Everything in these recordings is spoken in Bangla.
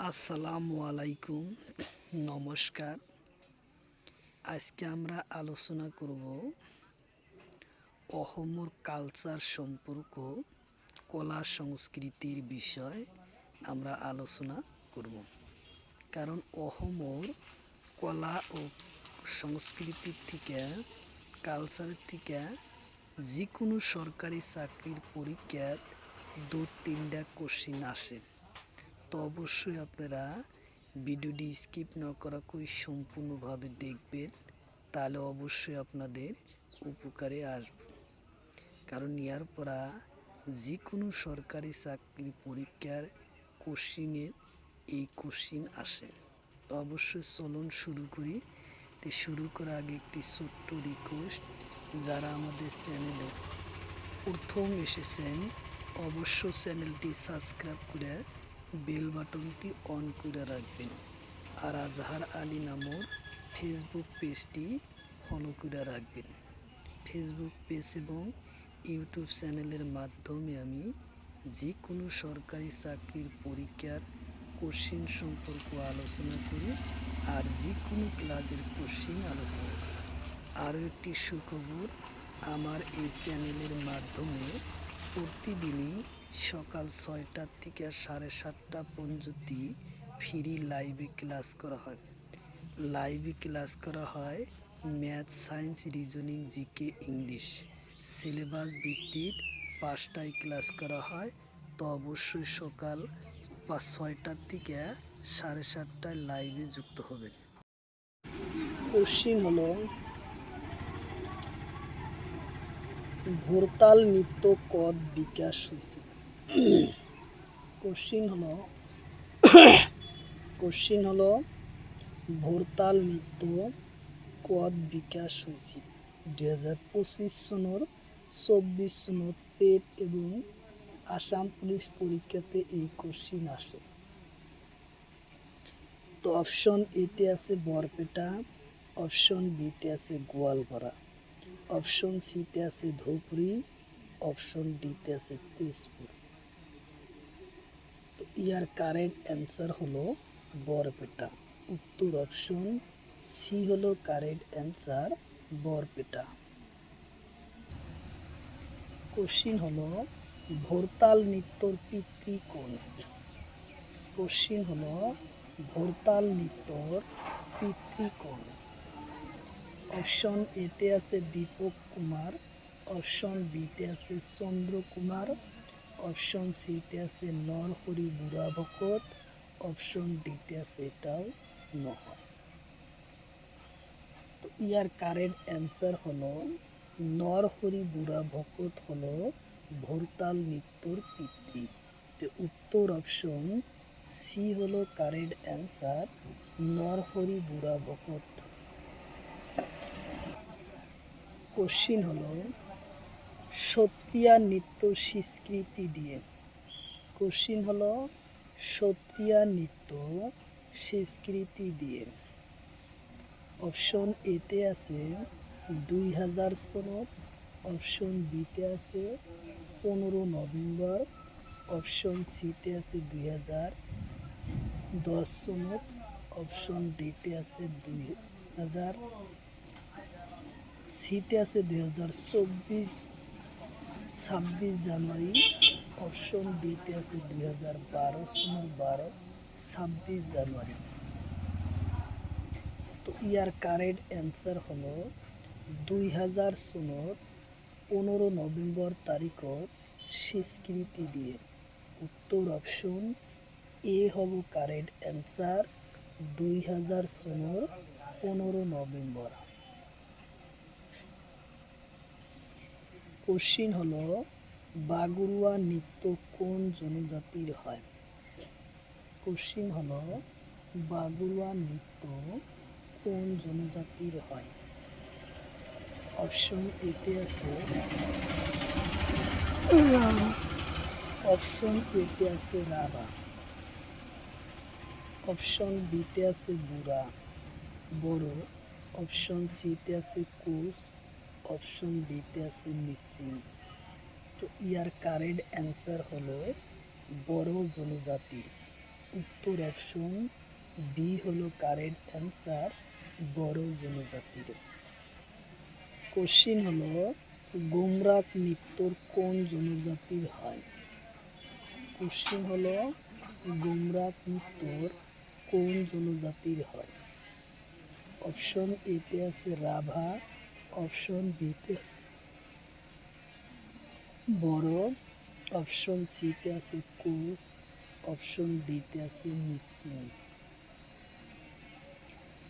আসসালামু আলাইকুম, নমস্কার। আজকে আমরা আলোচনা করব অহমর কালচার সম্পর্ক, কলা সংস্কৃতির বিষয় আমরা আলোচনা করব। কারণ অহমর কলা ও সংস্কৃতির থেকে, কালচারের থেকে যে কোনো সরকারি চাকরির পরীক্ষার 2-3টা কোশ্চিন আসে। তো অবশ্যই আপনারা ভিডিওটি স্কিপ না করা সম্পূর্ণভাবে দেখবেন, তাহলে অবশ্যই আপনাদের উপকারে আসবে। কারণ ইয়ার পরা যে কোনো সরকারি চাকরির পরীক্ষার কোশ্চিনের এই কোশ্চিন আসে। তো অবশ্যই চলুন শুরু করি। শুরু করার আগে একটি ছোট্ট রিকোয়েস্ট, যারা আমাদের চ্যানেলে প্রথম এসেছেন অবশ্য চ্যানেলটি সাবস্ক্রাইব করে বেল বাটনটি অন করে রাখবেন। আর আজহার আলী নামর ফেসবুক পেজটি ফলো করে রাখবেন। ফেসবুক পেজ এবং ইউটিউব চ্যানেলের মাধ্যমে আমি যে কোনো সরকারি চাকরির পরীক্ষার কোশ্চিন সম্পর্ক আলোচনা করি, আর যে কোনো ক্লাসের কোশ্চিন আলোচনা করি। আরও একটি সুখবর, আমার এই চ্যানেলের মাধ্যমে প্রতিদিনই সকাল 6টা থেকে 7:30 পর্যন্ত ফ্রি লাইভে ক্লাস করা হয়। Math, science, reasoning, GK, English syllabus ভিত্তিক 5টায় ক্লাস করা হয়। তো অবশ্যই সকাল 6টা থেকে 7:30টায় লাইভে যুক্ত হবেন। কোশ্চিন হলো, ভোরতাল নৃত্য কদ বিকাশ হয়েছে। কোশ্চিন হলো ভোরতাল নৃত্য কদ বিকাশ হয়েছে। 2025 সনের 24 সনের টেট এবং আসাম পুলিশ পরীক্ষাতে এই কোশ্চিন আসে। তো অপশন এতে আছে বরপেটা, অপশন বিতে আছে গোয়ালপাড়া, অপশন সিতে আছে ধুবড়ী, অপশন ডিতে আছে তেজপুর। তো ইয়ার কারেক্ট অ্যান্সার হলো বরপেটা। উত্তর অপশন সি হলো কারেক্ট অ্যান্সার, বরপেটা। কোশ্চিন হলো ভোরতাল নৃত্যর পিতৃ কোন? কোশ্চিন হলো ভোরতাল নৃত্যর পিতৃ কোন? অপশন এতে আছে দীপক কুমার, অপশন বিতে আছে চন্দ্র কুমার, অপশন সিতে আছে নরহরি বুড়া ভকত, অপশন ডিতে আছে এটাও নহয়। তো ইয়ার কারেক্ট অ্যান্সার হলো নরহরি বুড়া ভকত হলো ভোরতাল নৃত্যর পিতৃ। তো উত্তর অপশন সি হলো কারেক্ট অ্যান্সার, নরহরি বুড়া ভকত। কোশ্চিন হলো সত্রিয়া নৃত্য স্বীকৃতি দিয়ে। কোশ্চিন হলো সত্রিয়া নৃত্য স্বীকৃতি দিয়ে। অপশন এতে আছে 2000 সনত, অপশন বিতে আছে 15 নভেম্বর, অপশন সিতে আছে 2010 সনত, অপশন ডিতে আছে 26 জানুয়ারি, অপশন ডিতে আছে 2012 সনের 26 জানুয়ারি। তো ইয়ার কারেক্ট অ্যান্সার হলো 2000 সনত 15 নভেম্বর তারিখত স্বীকৃতি দিয়ে। উত্তর অপশন এ হব কারেক্ট অ্যান্সার, 2000 সনের 15 নভেম্বর। কোশ্চিন হলো বাগুরুয়া নৃত্য কোন জনজাতির হয়? কোশ্চিন হলো বাগুরুয়া নৃত্য কোন জনজাতির হয়? অপশন এতে আছে রাভা, অপশন বিতে আছে বুড়া বড়, অপশন সিতে আছে কোচ, অপশন ডিতে আছে মিচিং। তো ইয়ার কারেক্ট অ্যান্সার হলো বড় জনজাতি। উত্তর অপশন বি হলো কারেক্ট অ্যান্সার, বড় জনজাতির। কোশ্চিন হলো গুমরাগ নৃত্য কোন জনজাতির হয়? কোশ্চিন হলো গুমরাগ নৃত্য কোন জনজাতির হয়? অপশন এতে আছে রাভা, অপশন বিতে আছে বড়ো, অপশন সিতে আছে কোচ, অপশন ডিতে আছে মিচিং।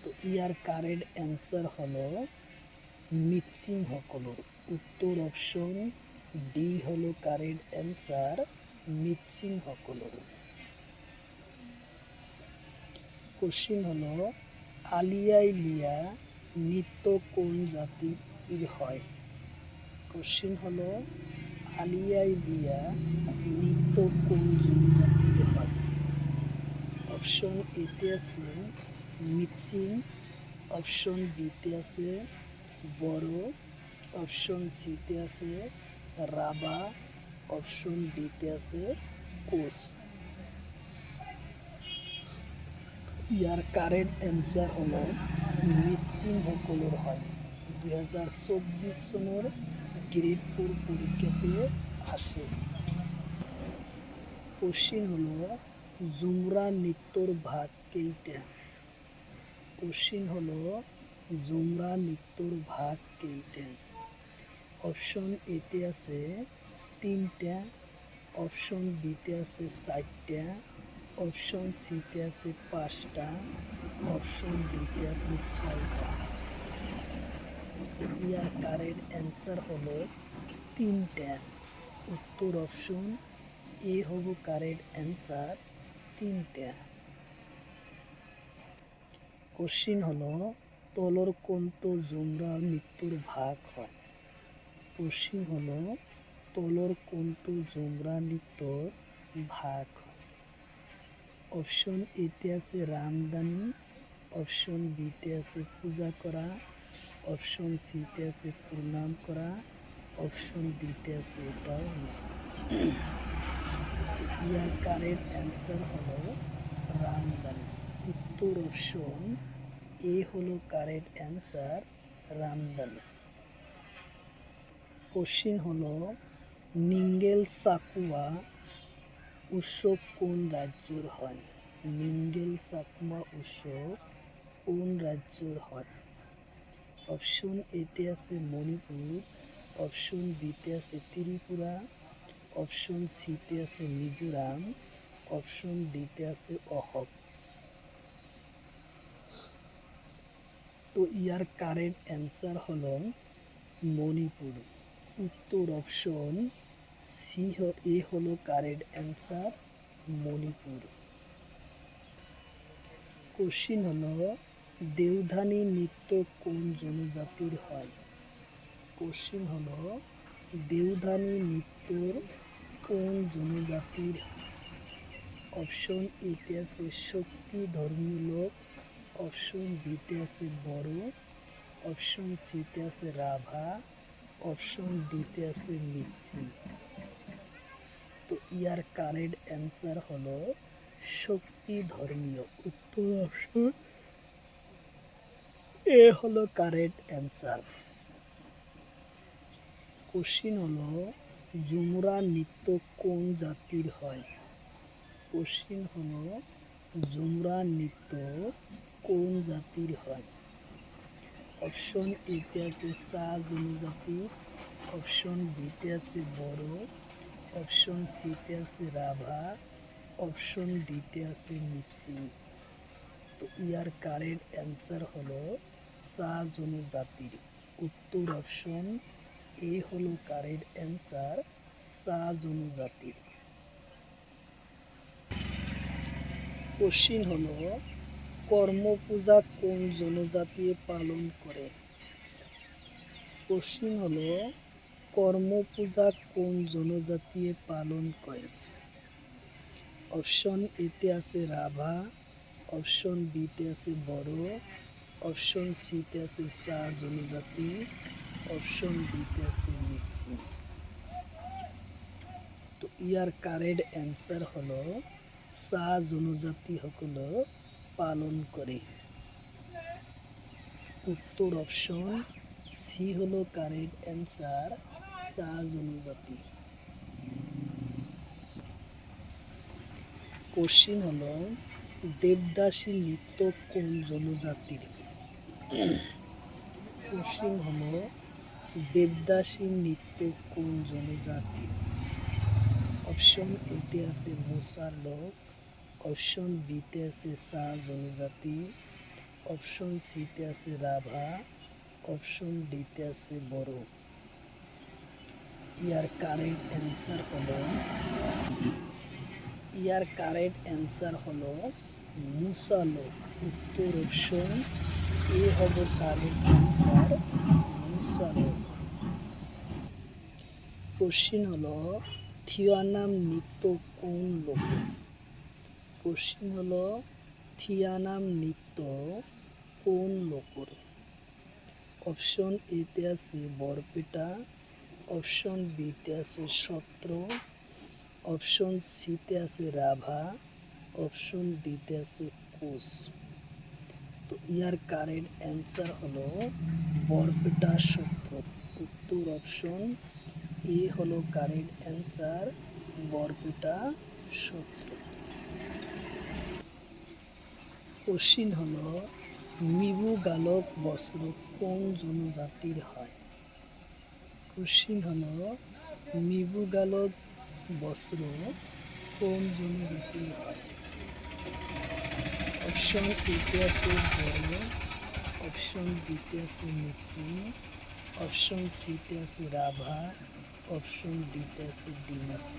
তো ইয়ার কারেক্ট অ্যান্সার হলো মিচিং সকলের। উত্তর অপশন ডি হলো কারেক্ট অ্যান্সার, মিচিং সকলের। কোশ্চিন হলো আলিয়াই লিয়া নৃত্য কোন জাতির হয়? কোশ্চিন হলো আলিয়াই লিয়া নৃত্য কোন জনজাতির হয়? অপশন এতে আছে মিচিং, অপশন বিতে আছে বড়ো, অপশন সিতে আছে রাভা, অপশন ডিতে আছে কোচ। ইয়ার কারেক্ট অ্যান্সার হলো মিচিং সকলের হয়। 2024 সনের গ্রেড 4 পরীক্ষাতে আসে। কোশ্চিন হলো ঝুমরা নৃত্যর ভাগ কেইটা? কোশ্চিন হলো ঝুমরা নৃত্যর ভাগ কেইটা? অপশন এতে আছে 3টা, অপশন বিতে আছে 4টা, অপশন সিতে আছে 5টা, অপশন ডিতে আছে 6টা। ইয়ার কারেক্ট অ্যান্সার হলো 3টা। উত্তর অপশন এ হবো কারেক্ট অ্যান্সার, 3টা। কোশ্চিন হলো তলর কোনটো ঝুমরা নৃত্যর ভাগ হয়? কোশ্চিন হলো তলর কোনটো ঝুমরা নৃত্যর ভাগ হয়? অপশন এতে আছে রামদানি, অপশন বিতে আছে পূজা করা, অপশন সিতে আছে প্রণাম করা, অপশন ডিতে আছে এটাও না। ইয়ার কারেক্ট অ্যান্সার হলো রামদানি। উত্তর অপশন এ হলো কারেক্ট অ্যান্সার, রামদানি। কোশ্চিন হলো নিঙ্গেল সাকুয়া উৎসব কোন রাজ্যের হয়? নিঙ্গেল সাকুয়া উৎসব কোন রাজ্যের হয়? অপশন এতে আছে মণিপুর, অপশন বিতে আছে ত্রিপুরা, অপশন সিতে আছে মিজোরাম, অপশন ডিতে আছে অসম। তো ইয়ার কারেক্ট অ্যান্সার হলো মণিপুর। উত্তর অপশন সি এ হলো কারেক্ট অ্যান্সার, মণিপুর। কোশ্চিন হলো দেওধানী নৃত্য কোন জনজাতির হয়? কোশ্চিন হলো দেওধানী নৃত্যর কোন জনজাতির? অপশন এতে আছে শক্তি ধর্মীয় লোক, অপশন বিতে আছে বড়ো, অপশন সিতে আছে রাভা, অপশন ডিতে আছে মিচিং। তো ইয়ার কারেক্ট অ্যান্সার হলো শক্তি ধর্মীয়। উত্তর অপশন এ হলো কারেক্ট অ্যান্সার। কোশ্চিন হলো ঝুমরা নৃত্য কোন জাতির হয়? কোশ্চিন হলো ঝুমরা নৃত্য কোন জাতির হয়? অপশন এতে আছে সা জনজাতি, অপশন বিতে আছে বড়ো, অপশন সিতে আছে রাভা, অপশন ডিতে আছে মিচিং। তো ইয়ার কারেক্ট অ্যান্সার হলো সা জনজাতির। উত্তর অপশন এ হলো কারেক্ট অ্যান্সার, সা জনজাতির। কোশ্চিন হলো কর্ম পূজা কোন জনজাতি পালন করে? কোশ্চিন হলো কর্ম পূজা কোন জনজাতি পালন করে? অপশন এতে আছে রাভা, অপশন বিতে আছে বড়ো, অপশন সিতে আছে সা জনজাতি, অপশন ডিতে আছে মিচিং। তো ইয়ার কারেক্ট অ্যান্সার হলো সা জনজাতি সকলে পালন করে? উত্তর অপশন সি হলো কারেক্ট অ্যান্সার, সা জনজাতি। কোশ্চিন হলো দেবদাসী নৃত্য কোন জনজাতির? কোশ্চিন হলো দেবদাসী নৃত্য কোন জনজাতির? অপশন এতে আছে মুসার লোক, অপশন বিতে আছে সা জনজাতি, অপশন সিতে আছে রাভা, অপশন ডিতে আছে বড়ো। ইয়ার কারেক্ট অ্যান্সার হলো মুসা লোক। উত্তর অপশন এ হবে কারেক্ট অ্যান্সার, মুসা লোক। কোশ্চিন হলো থিয়ানাম নৃত্য কোন লোকের? কোশ্চিন হলো থিয়ানাম নৃত্য কোন লোকের? অপশন এতে আছে বরপেটা, অপশন বিতে আছে সত্র, অপশন সিতে আছে রাভা, অপশন ডিতে আছে কোচ। তো ইয়ার কারেক্ট অ্যান্সার হলো বরপেটা সত্র। উত্তর অপশন এ হলো কারেক্ট অ্যান্সার, বরপেটা সত্র। কোশ্চিন হলো মিবু গালক বস্ত্র কোন জনজাতির হয়? কোশ্চিন হলো মিবু গালক বস্ত্র কোন জনজাতির হয়? অপশন এতে আছে বড়ো, অপশন বিতে আছে মিচিং, অপশন সিতে আছে রাভা, অপশন ডিতে আছে ডিমাসা।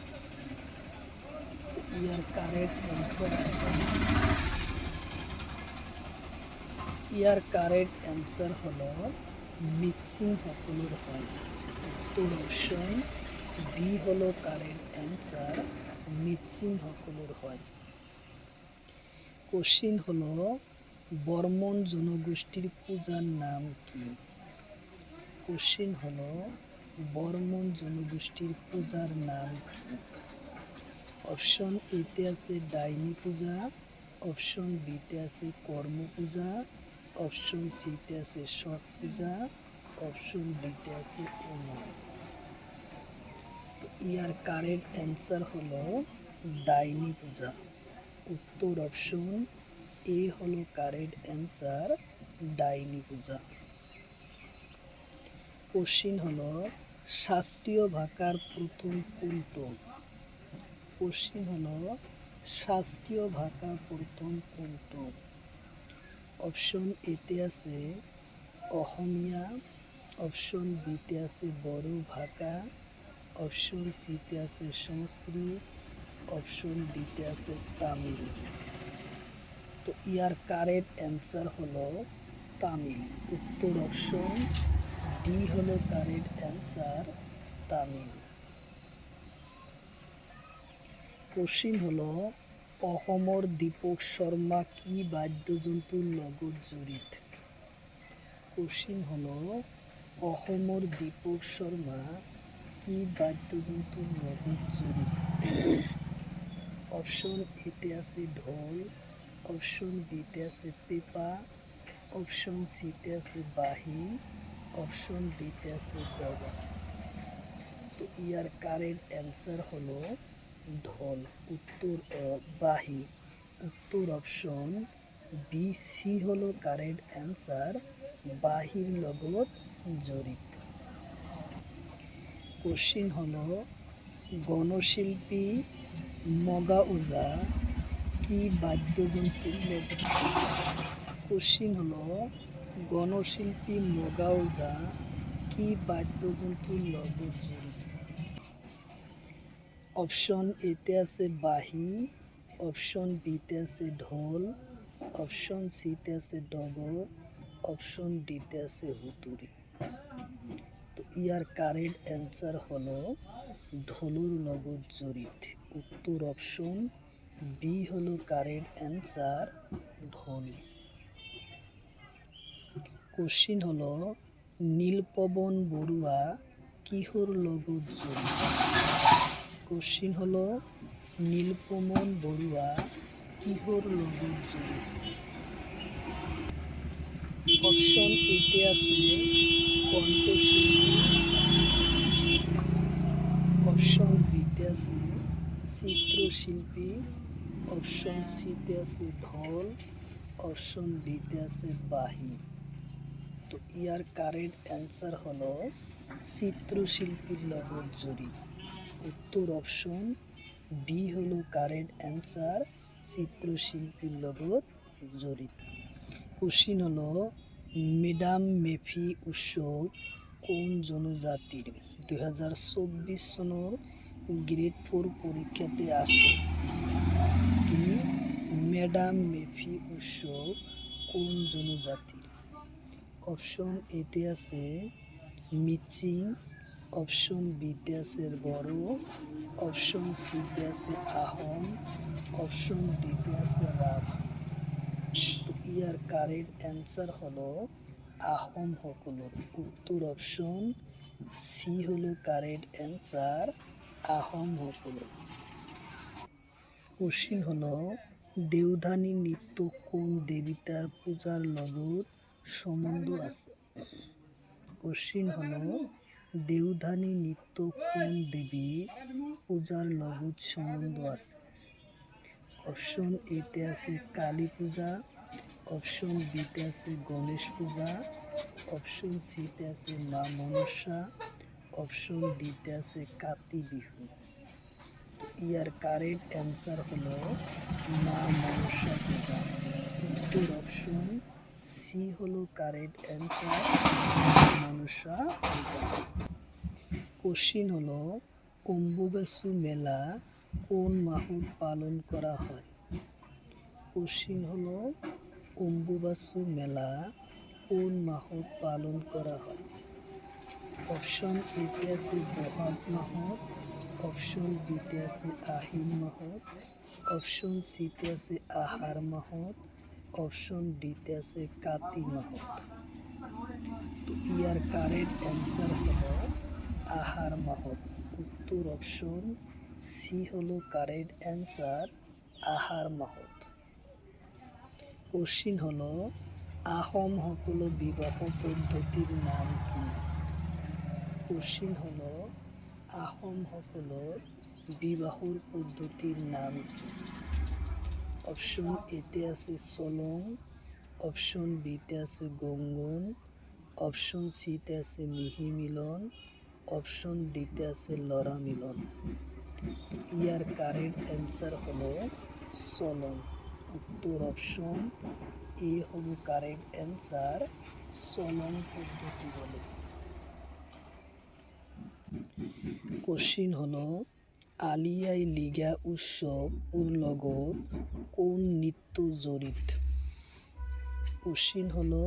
ইয়ার কারেক্ট অ্যান্সার হলো মিচিং সকলের হয়। উত্তর অপশন বি হলো কারেক্ট অ্যান্সার, মিচিং সকলের হয়। কোশ্চিন হলো বর্মন জনগোষ্ঠীর পূজার নাম কি? কোশ্চিন হলো বর্মন জনগোষ্ঠীর পূজার নাম কি? অপশন এতে আছে ডাইনি পূজা, অপশন বিতে আছে কর্ম পূজা, অপশন সিতে আছে ছট পূজা, অপশন ডিতে আছে ওনম। তো ইয়ার কারেক্ট অ্যান্সার হলো ডাইনি পূজা। উত্তর অপশন এ হলো কারেক্ট অ্যান্সার, ডাইনি পূজা। কোশ্চিন হলো শাস্ত্রীয় ভাষার প্রথম কোনটো? কোশ্চিন হলো শাস্ত্রীয় ভাষা প্রথম কোনটো? অপশন এতে আছে অসমীয়া, অপশন বিতে আছে বড়ো ভাষা, অপশন সিতে আছে সংস্কৃত, অপশন ডিতে আছে তামিল। তো ইয়ার কারেক্ট অ্যান্সার হলো তামিল। উত্তর অপশন ডি হলো কারেক্ট অ্যান্সার, তামিল। কোশ্চিন হলো অসমৰ দীপক শৰ্মা কি বাদ্যযন্ত্ৰৰ লগত জড়িত? কোশ্চিন হলো অসমৰ দীপক শৰ্মা কি বাদ্যযন্ত্ৰৰ লগত জড়িত? অপশন এতে আছে ঢোল, অপশন বিতে আছে পেঁপা, অপশন সিতে আছে বাঁহী, অপশন ডিতে আছে দবা। তো ইয়ার কারেক্ট অ্যান্সার হলো ঢোল। উত্তর বাঁহী। উত্তর অপশন বি সি হলো কারেক্ট অ্যান্সার, বাঁহীর লগত জড়িত। কোশ্চিন হলো গণশিল্পী মগা ওঝা কি বাদ্যযন্ত্রের লগত? কোশ্চিন হলো গণশিল্পী মগা ওঝা কি বাদ্যযন্ত্রের লগত জড়িত? অপশন এতে আছে বাঁহী, অপশন বিতে আছে ঢোল, অপশন সিতে আছে ডগর, অপশন ডিতে আছে হুতুরি। তো ইয়ার কারেক্ট অ্যান্সার হলো ঢোলর লগত জড়িত। উত্তর অপশন বি হলো কারেক্ট অ্যান্সার, ঢোল। কোশ্চিন হলো নীলপৱন বৰুৱা কিহৰ লগত জড়িত? কোশ্চিন হলো নীলপবন বড়ুয়া কিহর লগর জড়িত? অপশন এতে আছে কণ্ঠশিল্পী, অপশন বিতে আছে চিত্রশিল্পী, অপশন সিতে আছে ঢোল, অপশন ডিতে আছে বাঁহি। তো ইয়ার কারেক্ট অ্যান্সার হলো চিত্রশিল্পীর লগত জড়িত। উত্তর অপশন বি হলো কারেক্ট অ্যান্সার, চিত্রশিল্পীর লগত জড়িত। কোশ্চিন হলো ম্যাডাম মেফি উৎসব কোন জনজাতির? 2024 সনের গ্রেড 4 পরীক্ষাতে আসে। কি ম্যাডাম মেফি উৎসব কোন জনজাতির? অপশন এতে আছে মিচিং, অপশন বিতে আছে বড়ো, অপশন সিতে আছে আহোম, অপশন ডিতে আছে রাভা। তো ইয়ার কারেক্ট অ্যান্সার হলো আহোম সকলের। উত্তর অপশন সি হলো কারেক্ট অ্যান্সার, আহোম সকলের। কোশ্চিন হলো দেওধানী নৃত্য কোন দেবতার পূজার লগত সম্বন্ধ আছে? কোশ্চিন হলো দেওধানী নৃত্য কোন দেবীর পূজার লগত সম্বন্ধ আছে? অপশন এতে আছে কালী পূজা, অপশন বিতে আছে গণেশ পূজা, অপশন সিতে আছে মা মনসা, অপশন ডিতে আছে কাতি বিহু। ইয়ার কারেক্ট অ্যান্সার হলো মা মনসা পূজা। উত্তর অপশন সি হলো কারেক্ট অ্যান্সার, মা মনসা পূজা। কোশ্চিন হলো অম্বুবাচী মেলা কোন মাহত পালন করা হয়? কোশ্চিন হলো অম্বুবাচী মেলা কোন মাহত পালন করা হয়? অপশন এতে আছে বহাগ মাহত, অপশন বিতে আছে আহিন মাহত, অপশন সিতে আছে আহার মাহত, অপশন ডিতে আছে কাতি মাহত। তো ইয়ার কারেক্ট অ্যান্সার হলো আহার মাহত। উত্তর অপশন সি হলো কারেক্ট অ্যান্সার, আহার মাহত। কোশ্চিন হলো আহোম সকল বিবাহ পদ্ধতির নাম কি? কোশ্চিন হলো আহোম সকলের বিবাহর পদ্ধতির নাম কি? অপশন এতে আছে চলং, অপশন বিতে আছে গঙ্গন, অপশন সিতে আছে মিহি মিলন, অপশন ডিতে আছে লরা মিলন। ইয়ার কারেক্ট অ্যান্সার হলো চলং। উত্তর অপশন এ হলো কারেক্ট অ্যান্সার, চলং পদ্ধতি বলে। কোশ্চিন হলো আলি আই লিগাং উৎসব ওর লগত কোন নৃত্য জড়িত? কোশ্চিন হলো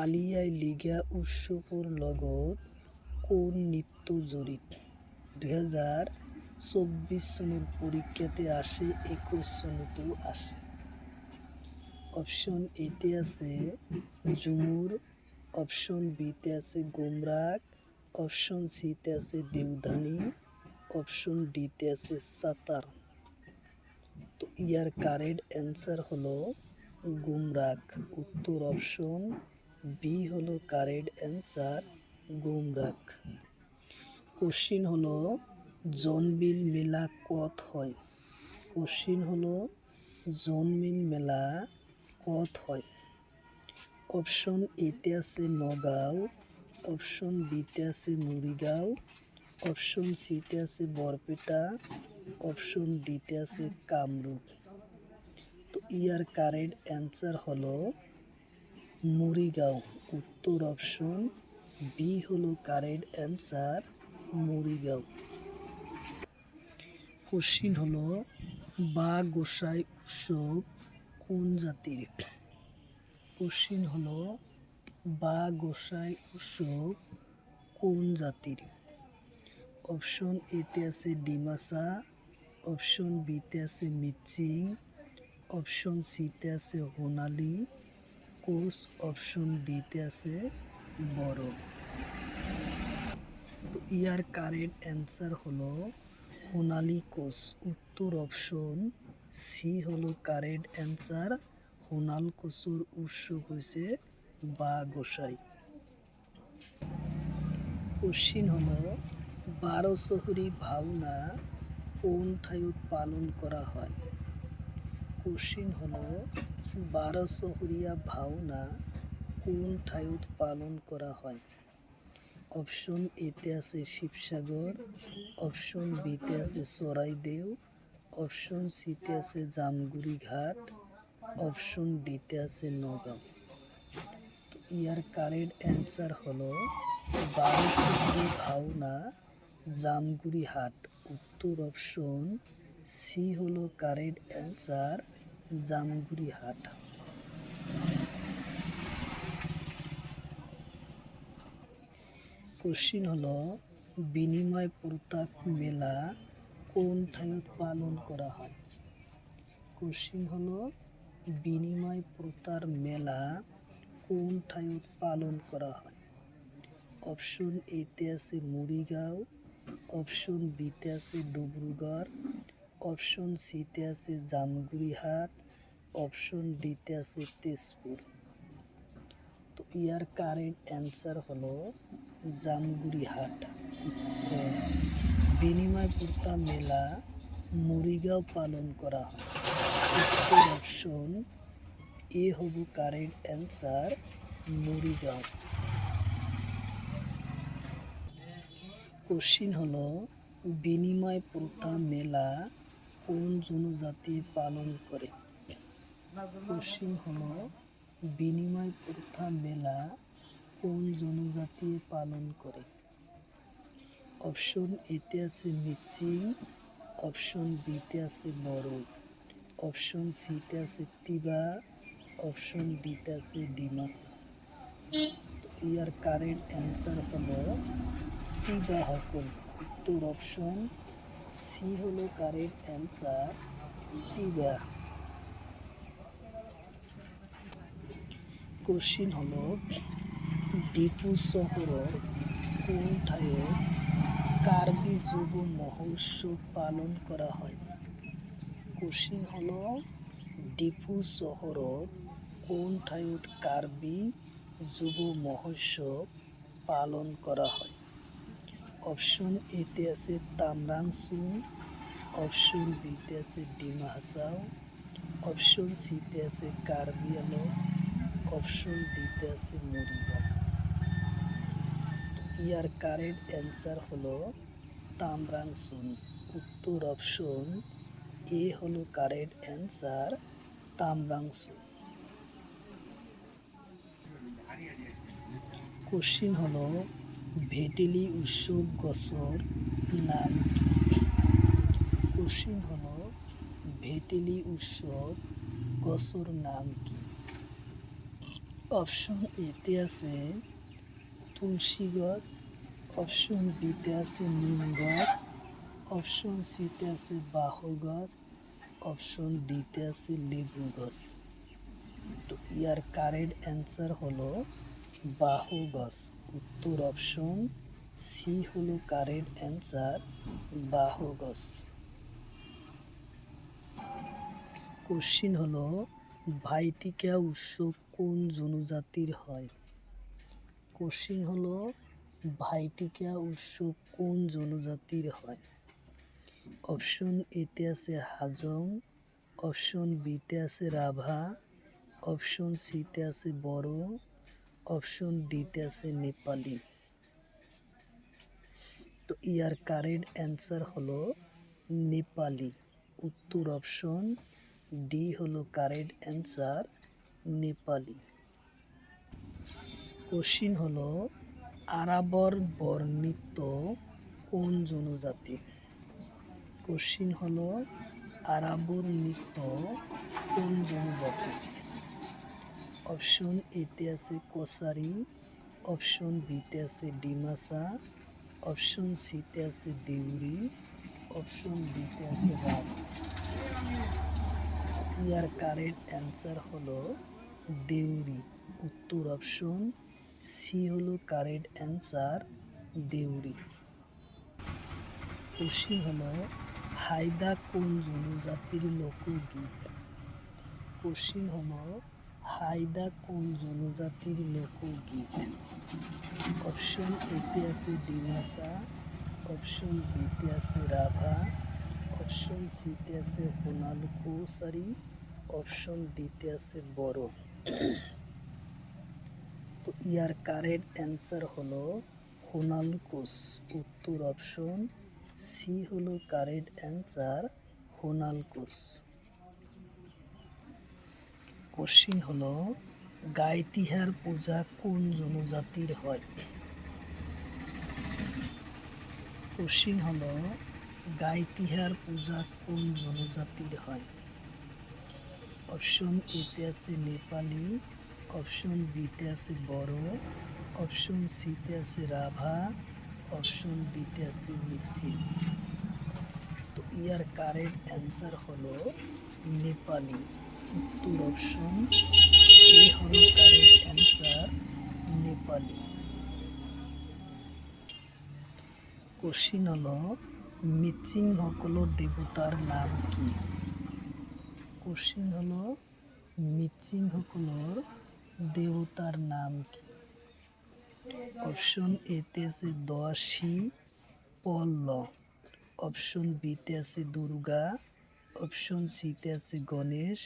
আলি আই লিগাং উৎসবর লগত কোন নৃত্য জড়িত? 2024 সনের পরীক্ষাতে আসে, 21 সনেতেও আসে। অপশন এতে আছে ঝুমুর, অপশন বিতে আছে গোমরাগ, অপশন সিতে আছে দেওধানী, অপশন ডিতে আছে সাতার। তো ইয়ার কারেক্ট অ্যান্সার হলো গোমরাগ। উত্তর অপশন বি হলো কারেক্ট অ্যান্সার, গোমরাগ। কোশ্চিন হলো জোনবিল মেলা কত হয়? কোশ্চিন হলো জোনবিল মেলা কত হয়? অপশন এতে আছে নগাঁও, অপশন বিতে আছে মরিগাঁও, অপশন সিতে আছে বরপেটা, অপশন ডিতে আছে কামরূপ। তো ইয়ার কারেক্ট অ্যান্সার হলো মরিগাঁও। উত্তর অপশন বি হলো কারেক্ট অ্যান্সার, মরিগাঁও। কোশ্চিন হলো বা গোসাই উৎসব কোন জাতির? কোশ্চিন হলো বা গোসাই উৎসব কোন জাতির? অপশন এতে আছে ডিমাসা, অপশন বিতে আছে মিচিং, অপশন সিতে আছে হোনালি কোচ, অপশন ডিতে আছে বড়ো। তো ইয়ার কারেক্ট অ্যান্সার হলো সোনালী কোষ। উত্তর অপশন সি হলো কারেক্ট অ্যান্সার। সোনাল কোষৰ উৎস হৈছে বাঁহগোসাই। কোশ্চিন হলো 12 ভাওনা কোন ঠাইত পালন কৰা হয়? কোশ্চিন হলো 12 ভাওনা কোন ঠাইত পালন কৰা হয়? অপশন এতে আছে শিৱসাগৰ, অপশন বিতে আছে চৰাইদেউ, অপশন সিতে আছে জামগুৰি ঘাট, অপশন ডিতে আছে নগাঁও। তো ইয়ার কারেক্ট অ্যান্সার হলো 12 ভাওনা জামগুৰি হাট। উত্তর অপশন সি হলো কারেক্ট অ্যান্সার, জামগুৰি হাট। কোশ্চিন হলো বিনিময় প্রতাপ মেলা কোন ঠাইত পালন করা হয়? কোশ্চিন হলো বিনিময় প্রতাপ মেলা কোন ঠাইত পালন করা হয়? অপশন এতে আছে মৰিগাঁও, অপশন বিতে আছে ডিব্ৰুগড়, অপশন সিতে আছে জামগুৰি হাট, অপশন ডিতে আছে তেজপুৰ। তো ইয়ার কারেক্ট অ্যান্সার হলো জামগুৰি হাট। বিনিময় প্রতাপ মেলা মৰিগাঁও পালন করা হয়। উত্তর অপশন এ হব কারেক্ট অ্যান্সার, মৰিগাঁও। কোশ্চিন হলো বিনিময় প্রতাপ মেলা কোন জনজাতি পালন করে? কোশ্চিন হলো বিনিময় প্রতাপ মেলা কোন জনজাতি পালন করে? অপশন এতে আছে মিচিং, অপশন বিতে আছে বড়ো, অপশন সিতে আছে তিৱা, অপশন ডিতে আছে ডিমাসা। তো ইয়ার কারেক্ট অ্যান্সার হলো তিৱা সকল। উত্তর অপশন সি হলো কারেক্ট অ্যান্সার, তিৱা। কোশ্চিন হলো ডিফু চহৰৰ কোন ঠাইত কাৰ্বি যুৱ মহোৎসৱ পালন কৰা হয়? কোশ্চিন হলো ডিফু চহৰত কোন ঠাইত কাৰ্বি যুৱ মহোৎসৱ পালন কৰা হয়? অপশন এতে আছে তামৰাংচুং, অপশন বিতে আছে ডিমা হাছাও, অপশন সিতে আছে কাৰ্বি আংলং, অপশন ডিতে আছে মৰিগাঁও। ইয়ার কারেক্ট অ্যান্সার হলো তামরাংসুং। উত্তর অপশন এ হলো কারেক্ট অ্যান্সার, তামরাংসুং। কোশ্চিন হলো ভেটেলি উৎসৱ গছৰ নাম কি? কোশ্চিন হলো ভেটেলি উৎসৱ গছৰ নাম কি? অপশন এতে আছে তুলসী গছ, অপশন বিতে আছে নিম গছ, অপশন সিতে আছে বাহ গছ, অপশন ডিতে আছে লেবু গছ। তো ইয়ার কারেক্ট অ্যান্সার হলো বাহ গছ। উত্তর অপশন সি হলো কারেক্ট অ্যান্সার, বাহ গছ। কোশ্চিন হলো ভাইটিকা উৎসব কোন জনজাতির হয়? কোশ্চিন হলো ভাইটিকা উৎসব কোন জনজাতির হয়? অপশন এতে আছে হাজং, অপশন বিতে আছে রাভা, অপশন সিতে আছে বড়ো, অপশন ডিতে আছে নেপালি। তো ইয়ার কারেক্ট অ্যান্সার হলো নেপালি। উত্তর অপশন ডি হলো কারেক্ট অ্যান্সার, নেপালি। কোশ্চিন হলো আরাবর বর নৃত্য কোন জনজাতির? কোশ্চিন হলো আরাবর নৃত্য কোন জনজাতির? অপশন এতে আছে কছারি, অপশন বিতে আছে ডিমাসা, অপশন সিতে আছে দেউরি, অপশন ডিতে আছে রাভ। ইয়ার কারেক্ট অ্যান্সার হলো দেউরি। উত্তর অপশন সি হলো কারেক্ট অ্যান্সার, দেউরি। কোশ্চিন হলো হাইদা কোন জনজাতির লোকগীত? কোশ্চিন হলো হাইদা কোন জনজাতির লোকগীত? অপশন এতে আছে ডিমাসা, অপশন বিতে আছে রাভা, অপশন সিতে আছে হোনাল কৌসারি, অপশন ডিতে আছে বড়ো। তো ইয়ার কারেক্ট অ্যান্সার হলো হোনাল কোস। উত্তর অপশন সি হলো কারেক্ট অ্যান্সার, হোনাল কোস। কোশ্চিন হলো গাইতিহার পূজা কোন জনজাতির হয়? কোশ্চিন হলো গাইতিহার পূজা কোন জনজাতির হয়? অপশন এতে আছে নেপালি, অপশন বিতে আছে বড়ো, অপশন সিতে আছে রাভা, অপশন ডিতে আছে মিচিং। তো ইয়ার কারেক্ট অ্যান্সার হলো নেপালি। উত্তর অপশন এ হলো কারেক্ট অ্যান্সার, নেপালি। কোশ্চিন হলো মিচিং সকলৰ দেৱতাৰ নাম কি? কোশ্চিন হলো মিচিং সকলৰ দেৱতাৰ নাম কি? অপশন এতে আছে দশী পল্ল, অপশন বিতে আছে দুর্গা, অপশন সিতে আছে গণেশ,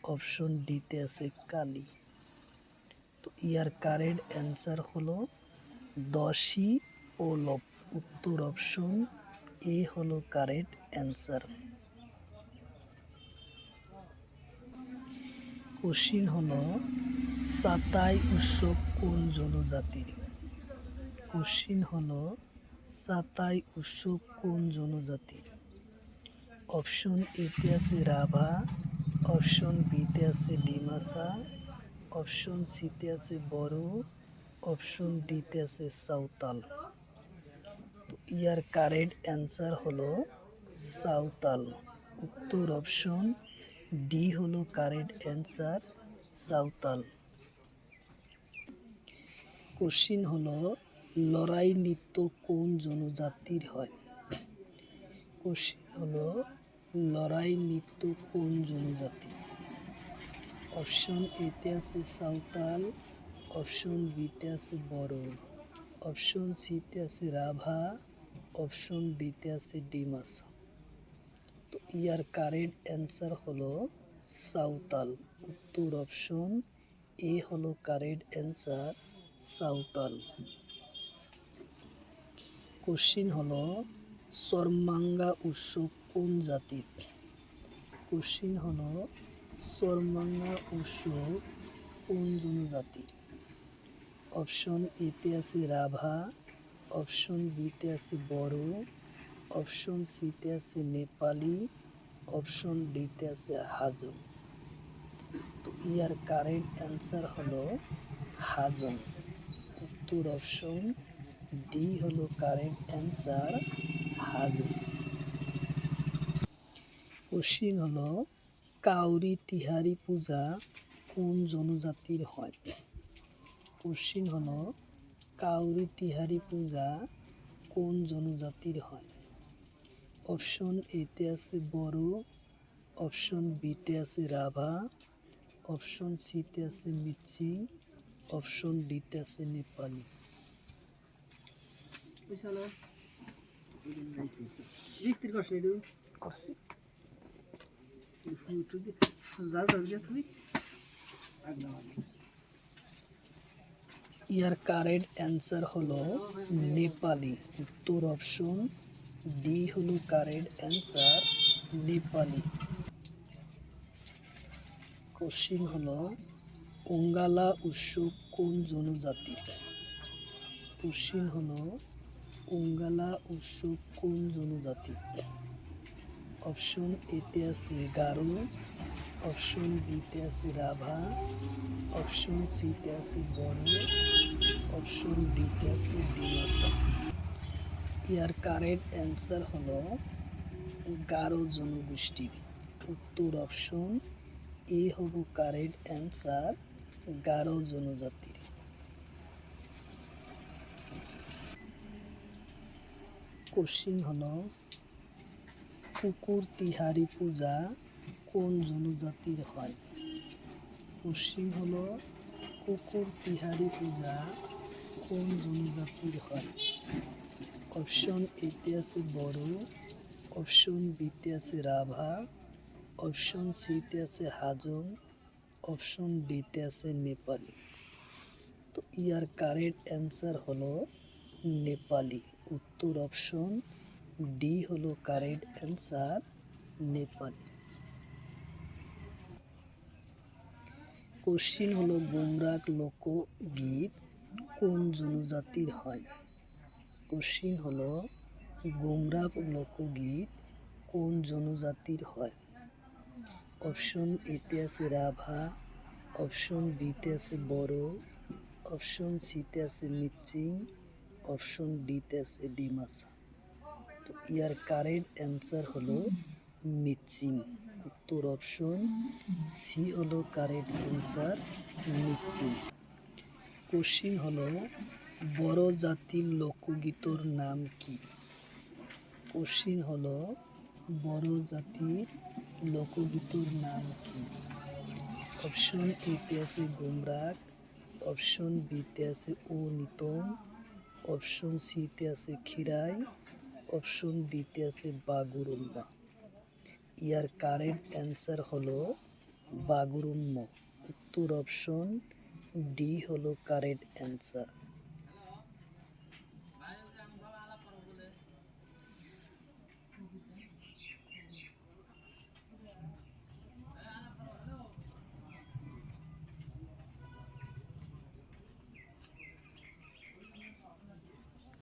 অপশন ডিতে আছে কালী। তো ইয়ার কারেক্ট অ্যান্সার হলো দশী পল্লব। উত্তর অপশন এ হলো কারেক্ট অ্যান্সার। কোশ্চিন হলো সাতাই উৎসব কোন জনজাতির? কোশ্চিন হলো সাতাই উৎসব কোন জনজাতির? অপশন এতে আছে রাভা, অপশন বিতে আছে ডিমাসা, অপশন সিতে আছে বড়ো, অপশন ডিতে আছে সাঁওতাল। তো ইয়ার কারেক্ট অ্যান্সার হলো সাঁওতাল। উত্তর অপশন ডি হলো কারেক্ট অ্যান্সার, সাঁওতাল। কোশ্চিন হলো লড়াই নৃত্য কোন জনজাতির হয়? কোশ্চিন হলো লড়াই নৃত্য কোন জনজাতির? অপশন এতে আছে সাঁওতাল, অপশন বিতে আছে বড়ো, অপশন সিতে আছে রাভা, অপশন ডিতে আছে ডিমাসা। তো ইয়ার কারেক্ট অ্যান্সার হলো সাঁওতাল। উত্তর অপশন এ হলো কারেক্ট অ্যান্সার, সাঁওতাল। কোশ্চিন হলো সরমাঙ্গা উৎসব কোন জাতির? কোশ্চিন হলো সরমাঙ্গা উৎসব কোন জনজাতির? অপশন এতে আছে রাভা, অপশন বিতে আছে বড়ো, অপশন সিতে আছে নেপালি, অপশন ডিতে আছে হাজং। তো ইয়ার কারেক্ট অ্যান্সার হলো হাজং। উত্তর অপশন ডি হলো কারেক্ট অ্যান্সার, হাজং। কোশ্চিন হলো কাউরি তিহারি পূজা কোন জনজাতির হয়? কোশ্চিন হলো কাউরি তিহারি পূজা কোন জনজাতির হয়? অপশন এতে আছে বড়ো, অপশন বিতে আছে রাভা, অপশন সিতে আছে মিচিং, অপশন ডিতে আছে নেপালি। করছি। ইয়ার কারেক্ট অ্যান্সার হলো নেপালি। উত্তর অপশন ডি হলো কারেক্ট অ্যান্সার, নেপালি। কোশ্চিন হলো ওঙ্গালা উৎসব কোন জনজাতির? কোশ্চিন হলো ওঙ্গালা উৎসব কোন জনজাতির? অপশন এতে আছে গারো, অপশন বিতে আছে রাভা, অপশন সিতে আছে বড়ো, অপশন ডিতে আছে ডিমাসা। ইয়ার কারেক্ট অ্যান্সার হলো গারো জনগোষ্ঠী। উত্তর অপশন এ হলো কারেক্ট অ্যান্সার, গারো জনজাতির। কোশ্চিন হলো কুকুর তিহারি পূজা কোন জনজাতির হয়? কোশ্চিন হলো কুকুর তিহারি পূজা কোন জনজাতির হয়? অপশন এতে আছে বড়ো, অপশন বিতে আছে রাভা, অপশন সিতে আছে হাজং, অপশন ডিতে আছে নেপালি। তো ইয়ার কারেক্ট অ্যান্সার হলো নেপালি। উত্তর অপশন ডি হলো কারেক্ট অ্যান্সার, নেপালি। কোশ্চিন হলো গুমরাগ লোকগীত কোন জনজাতির হয়? কোশ্চিন হলো গুমরাগ লোকগীত কোন জনজাতির হয়? অপশন এতে আছে রাভা, অপশন বিতে আছে বড়ো, অপশন সিতে আছে মিচিং, অপশন ডিতে আছে ডিমাসা। তো ইয়ার কারেক্ট অ্যান্সার হলো মিচিং। উত্তর অপশন সি হলো কারেক্ট অ্যান্সার, মিচিং। কোশ্চিন হলো বড়ো জাতির লোকগীতর নাম কি? কোশ্চিন হলো বড়ো জাতির লোকগীতর নাম কি? অপশন এতে আছে গুমরাগ, অপশন বিতে আছে ও নিতম, অপশন সিতে আছে খিরাই, অপশন ডিতে আছে বাগুরুম্বা। ইয়ার কারেক্ট অ্যান্সার হলো বাগুরুম্বা। উত্তর অপশন ডি হলো কারেক্ট অ্যান্সার।